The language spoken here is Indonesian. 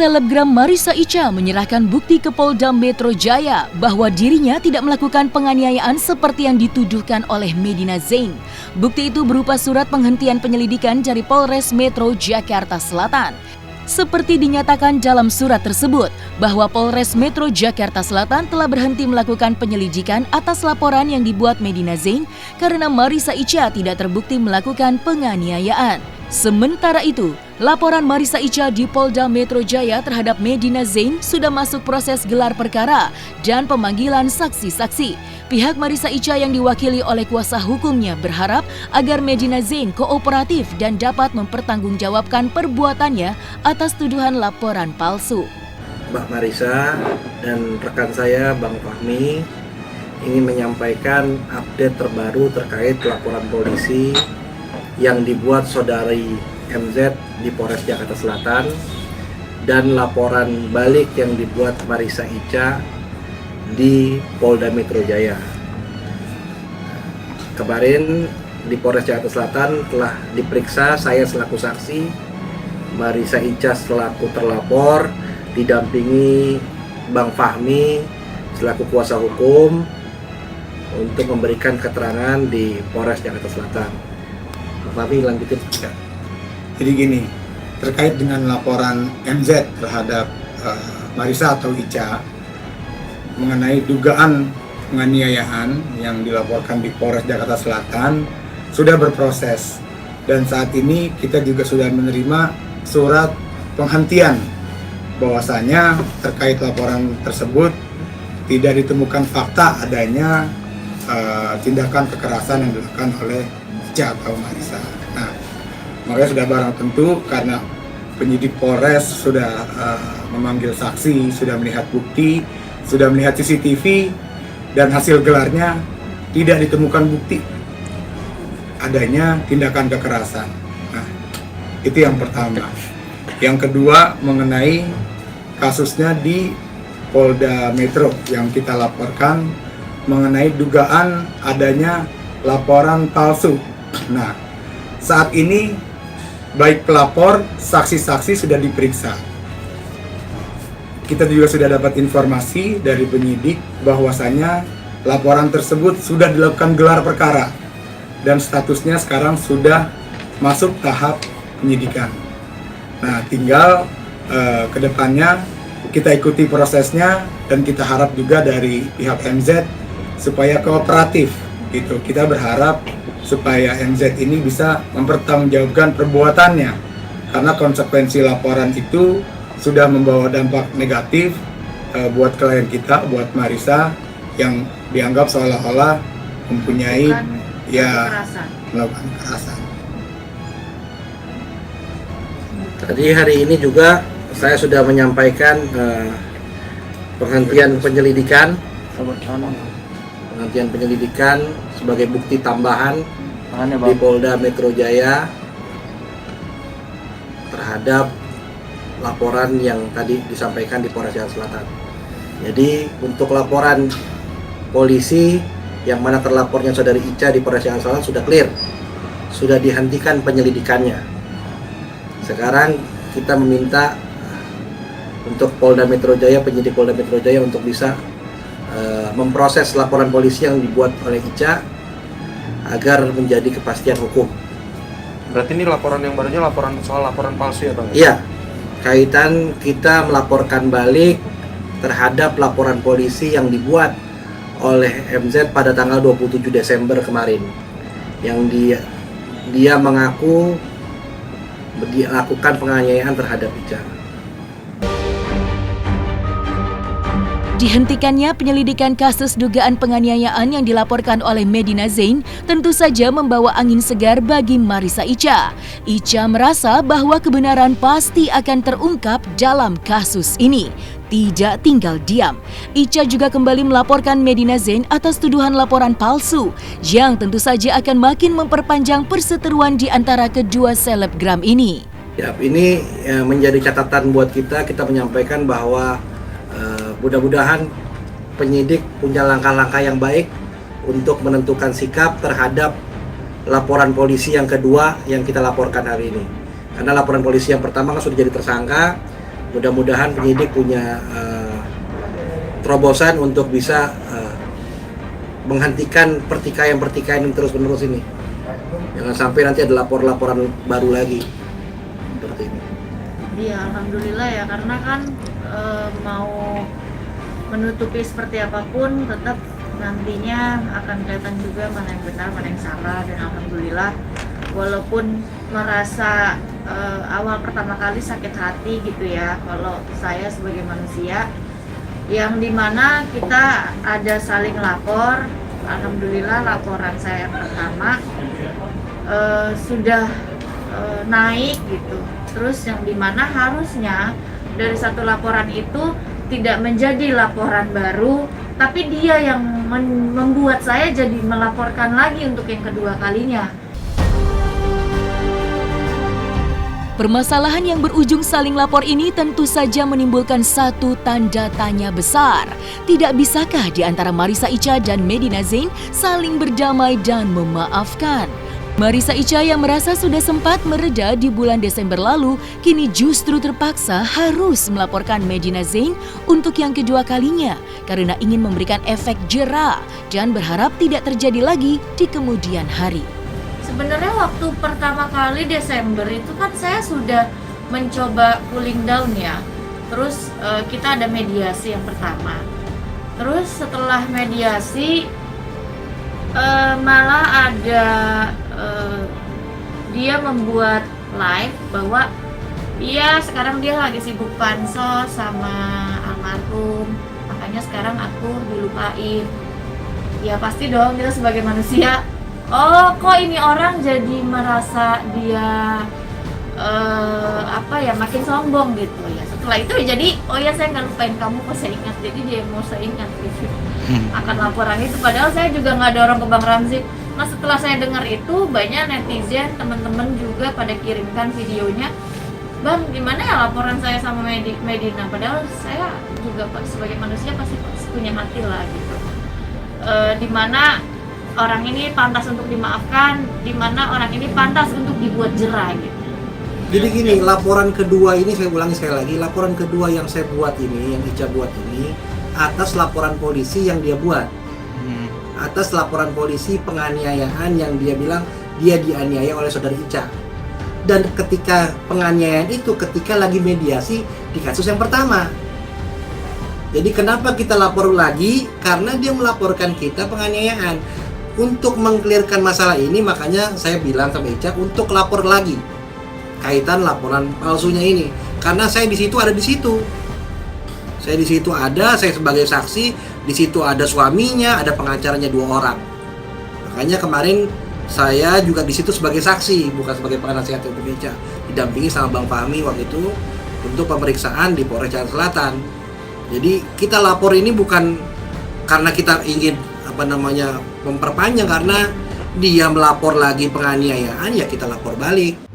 Selebgram Marissa Icha menyerahkan bukti ke Polda Metro Jaya bahwa dirinya tidak melakukan penganiayaan seperti yang dituduhkan oleh Medina Zain. Bukti itu berupa surat penghentian penyelidikan dari Polres Metro Jakarta Selatan. Seperti dinyatakan dalam surat tersebut, bahwa Polres Metro Jakarta Selatan telah berhenti melakukan penyelidikan atas laporan yang dibuat Medina Zain karena Marissa Icha tidak terbukti melakukan penganiayaan. Sementara itu, laporan Marissa Icha di Polda Metro Jaya terhadap Medina Zain sudah masuk proses gelar perkara dan pemanggilan saksi-saksi. Pihak Marissa Icha yang diwakili oleh kuasa hukumnya berharap agar Medina Zain kooperatif dan dapat mempertanggungjawabkan perbuatannya atas tuduhan laporan palsu. Mbak Marissa dan rekan saya Bang Fahmi ingin menyampaikan update terbaru terkait laporan polisi yang dibuat saudari MZ di Polres Jakarta Selatan dan laporan balik yang dibuat Marissa Icha di Polda Metro Jaya. Kemarin di Polres Jakarta Selatan telah diperiksa saya selaku saksi, Marissa Icha selaku terlapor, didampingi Bang Fahmi selaku kuasa hukum untuk memberikan keterangan di Polres Jakarta Selatan. Bang Fahmi lanjutin. Jadi gini, terkait dengan laporan MZ terhadap Marissa atau Icha mengenai dugaan penganiayaan yang dilaporkan di Polres Jakarta Selatan sudah berproses, dan saat ini kita juga sudah menerima surat penghentian bahwasanya terkait laporan tersebut tidak ditemukan fakta adanya tindakan kekerasan yang dilakukan oleh Icha atau Marissa. Nah, makanya sudah barang tentu karena penyidik Polres sudah memanggil saksi, sudah melihat bukti, sudah melihat CCTV, dan hasil gelarnya tidak ditemukan bukti adanya tindakan kekerasan. Nah, itu yang pertama. Yang kedua mengenai kasusnya di Polda Metro yang kita laporkan mengenai dugaan adanya laporan palsu. Nah, saat ini baik pelapor, saksi-saksi sudah diperiksa. Kita juga sudah dapat informasi dari penyidik bahwasanya laporan tersebut sudah dilakukan gelar perkara dan statusnya sekarang sudah masuk tahap penyidikan. Nah, tinggal kedepannya kita ikuti prosesnya dan kita harap juga dari pihak MZ supaya kooperatif gitu. Kita berharap supaya MZ ini bisa mempertanggungjawabkan perbuatannya karena konsekuensi laporan itu sudah membawa dampak negatif buat klien kita, buat Marissa yang dianggap seolah-olah mempunyai melakukan kekerasan. Tadi hari ini juga saya sudah menyampaikan penghentian penyelidikan sebagai bukti tambahan di Polda Metro Jaya terhadap laporan yang tadi disampaikan di Polres Jakarta Selatan. Jadi untuk laporan polisi yang mana terlapornya saudari Icha di Polres Jakarta Selatan sudah clear, sudah dihentikan penyelidikannya. Sekarang kita meminta untuk Polda Metro Jaya, penyidik Polda Metro Jaya untuk bisa memproses laporan polisi yang dibuat oleh Icha agar menjadi kepastian hukum. Berarti ini laporan yang barunya soal laporan palsu ya Bang? Iya, kaitan kita melaporkan balik terhadap laporan polisi yang dibuat oleh MZ pada tanggal 27 Desember kemarin, yang dia mengaku melakukan penganiayaan terhadap Icha. Dihentikannya penyelidikan kasus dugaan penganiayaan yang dilaporkan oleh Medina Zain tentu saja membawa angin segar bagi Marissa Icha. Icha merasa bahwa kebenaran pasti akan terungkap dalam kasus ini. Tidak tinggal diam. Icha juga kembali melaporkan Medina Zain atas tuduhan laporan palsu yang tentu saja akan makin memperpanjang perseteruan di antara kedua selebgram ini. Ya, ini menjadi catatan buat kita menyampaikan bahwa mudah-mudahan penyidik punya langkah-langkah yang baik untuk menentukan sikap terhadap laporan polisi yang kedua yang kita laporkan hari ini. Karena laporan polisi yang pertama kan sudah jadi tersangka, mudah-mudahan penyidik punya terobosan untuk bisa menghentikan pertikaian yang terus-menerus ini. Jangan sampai nanti ada laporan baru lagi seperti ini. Iya, alhamdulillah ya, karena kan mau menutupi seperti apapun tetap nantinya akan kelihatan juga mana yang benar, mana yang salah. Dan alhamdulillah walaupun merasa awal pertama kali sakit hati gitu ya, kalau saya sebagai manusia yang dimana kita ada saling lapor, alhamdulillah laporan saya pertama sudah naik gitu. Terus yang dimana harusnya dari satu laporan itu tidak menjadi laporan baru, tapi dia yang membuat saya jadi melaporkan lagi untuk yang kedua kalinya. Permasalahan yang berujung saling lapor ini tentu saja menimbulkan satu tanda tanya besar. Tidak bisakah di antara Marissa Icha dan Medina Zain saling berdamai dan memaafkan? Marissa Icha yang merasa sudah sempat mereda di bulan Desember lalu, kini justru terpaksa harus melaporkan Medina Zain untuk yang kedua kalinya karena ingin memberikan efek jera dan berharap tidak terjadi lagi di kemudian hari. Sebenarnya waktu pertama kali Desember itu kan saya sudah mencoba cooling down ya. Terus kita ada mediasi yang pertama. Terus setelah mediasi malah ada dia membuat live bahwa sekarang dia lagi sibuk pansos sama almarhum, makanya sekarang aku dilupain. Ya pasti dong kita sebagai manusia, oh kok ini orang jadi merasa dia makin sombong gitu ya. Setelah itu jadi saya nggak lupain kamu, kok saya ingat, jadi dia mau saya ingat gitu akan laporan itu, padahal saya juga nggak dorong ke Bang Ramzi. Nah setelah saya dengar itu banyak netizen, teman-teman juga pada kirimkan videonya, Bang gimana ya laporan saya sama Medina, padahal saya juga sebagai manusia pasti punya hati lah gitu, dimana orang ini pantas untuk dimaafkan, dimana orang ini pantas untuk dibuat jera gitu. Jadi gini, laporan kedua ini saya ulangi sekali lagi, laporan kedua yang saya buat ini, yang Ica buat ini atas laporan polisi yang dia buat. Atas laporan polisi penganiayaan yang dia bilang dia dianiaya oleh saudari Ica. Dan ketika penganiayaan itu ketika lagi mediasi di kasus yang pertama. Jadi kenapa kita lapor lagi? Karena dia melaporkan kita penganiayaan. Untuk mengklirkan masalah ini makanya saya bilang sama Ica untuk lapor lagi kaitan laporan palsunya ini. Karena saya di situ ada di situ. Saya di situ ada, saya sebagai saksi, di situ ada suaminya, ada pengacaranya 2 orang. Makanya kemarin saya juga di situ sebagai saksi, bukan sebagai penasihat untuk Ica, didampingi sama Bang Fahmi waktu itu untuk pemeriksaan di Polres Jakarta Selatan. Jadi kita lapor ini bukan karena kita ingin memperpanjang, karena dia melapor lagi penganiayaan ya kita lapor balik.